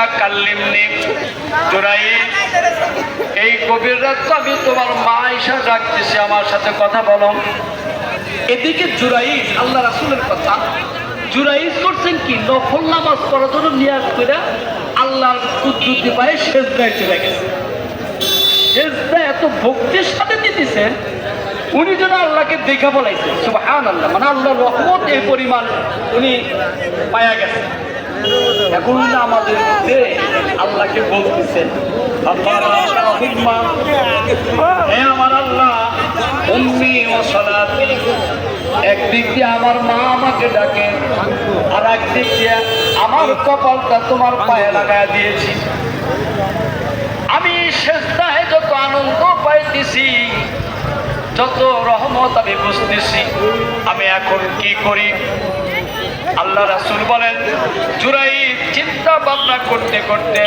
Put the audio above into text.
রাব্বিকা কাল্লিমনি। জুরাইদ, এই গভীর রাত আমি তোমার মা আয়েশা ডাকতেছি, আমার সাথে কথা বলো। এদিকে জুরাইদ, আল্লাহ রাসূলের কথা, জুরাইদ করছেন কি, নফল নামাজ পড়ার জন্য নিয়াত করে আল্লাহর কুদরতি পায়ে সেজদায় চলে গেছে। সেজদা এত ভক্তির সাথে দিতেছেন, উনি যেন আল্লাহকে দেখা বলাইছেন সুবহানাল্লাহ, মানে আল্লাহর রহমত এই পরিমাণ উনি পায়া গেছেন। এখন আমাদের মধ্যে আল্লাহকে বলতেছেন, আল্লাহুম্মা, হে আমার আল্লাহ, উম্মি ওয়া সালাতি। একদিক দিয়ে আমার মা আমাকে ডাকে, আর একদিক দিয়ে আমার কপালটা তোমার পায়ে লাগায় দিয়েছি। আমি সেজদায় যত আনন্দ পাইতেছি, যত রহমত আমি বুঝতেছি, আমি এখন কি করি? আল্লাহ রাসূল বলেন, জুরাইদ চিন্তা ভাবনা করতে করতে